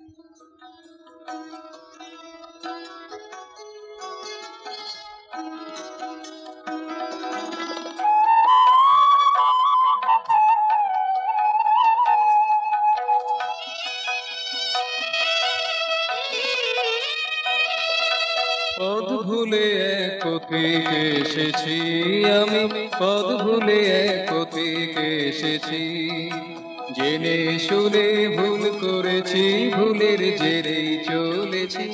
পদ ভুলে এক পথিকে এসেছি আমি, পদ ভুলে এক পথিকে এসেছি। জেনে শুনে ভুল করেছি, ভুলের জেরেই চলেছি।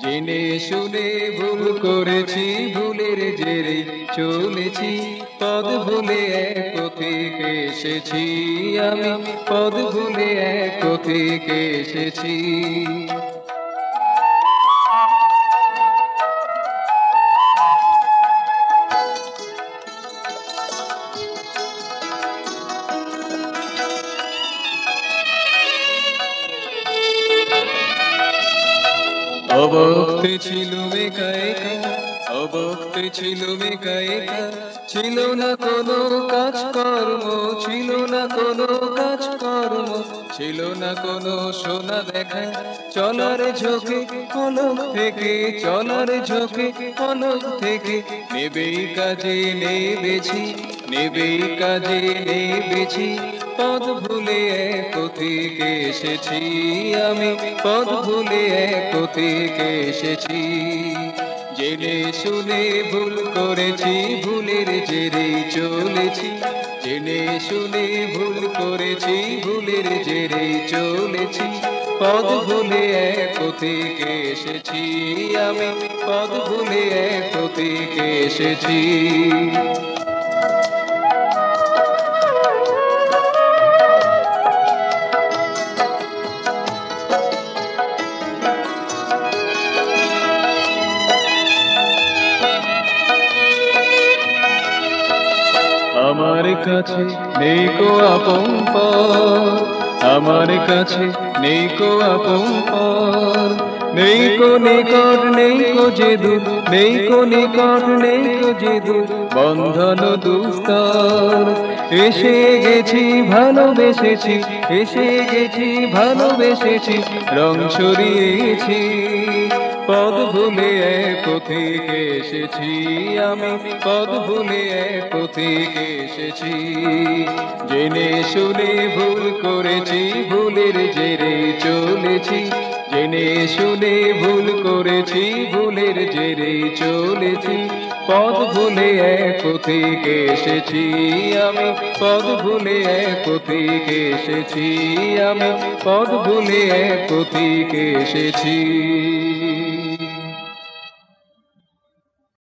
জেনে শুনে ভুল করেছি, ভুলের জেরেই চলেছি। পদ ভুলে এক পথিকে এসেছি আমি, পদ ভুলে এক পথিকে এসেছি। অবক্তে ছিল একা একা, অবক্তে ছিল একা একা। ছিল না কোনো কাজকর্ম, ছিল না কোনো কাজকর্ম, ছিল না কোনো সোনা দেখা। চলার ঝোঁকে পলক থেকে, চলার ঝোঁকে পলক থেকে নেবেই কাজে নেবেছি, নেবেই কাজে নেবেছি। পদ ভুলে এক পথিকে এসেছি আমি, পদ ভুলে এক পথিকে এসেছি। জেনে শুনে ভুল করেছি, ভুলের জেরেই চলেছি। জেনে শুনে ভুল করেছি, ভুলের জেরেই চলেছি। পদ ভুলে এক পথিকে এসেছি আমি, পদ ভুলে এক পথিকে এসেছি। আমার কাছে নেই কো আপন পর, আমার কাছে নেই কো আপন পর। নেই কো নিকট, নেই কো যে দূর, নেই কো নিকট, নেই কো যে দূর। বন্ধন দুস্তর এসে গেছি, ভালোবেসেছি, এসে গেছি, ভালোবেসেছি, রং সরিয়েছি। পদ ভুলে এক পথিকে এসেছি আমি, পদ ভুলে এক পথিকে এসেছি। জেনে শুনে ভুল করেছি, ভুলের জেরে চলেছি। জেনে শুনে ভুল করেছি, ভুলের জেরে চলেছি। পদ ভুলে এক পথিকে এসেছি আমি, পদ ভুলে এক পথিকে এসেছি আমি, পদ ভুলে এক পথিকে এসেছি।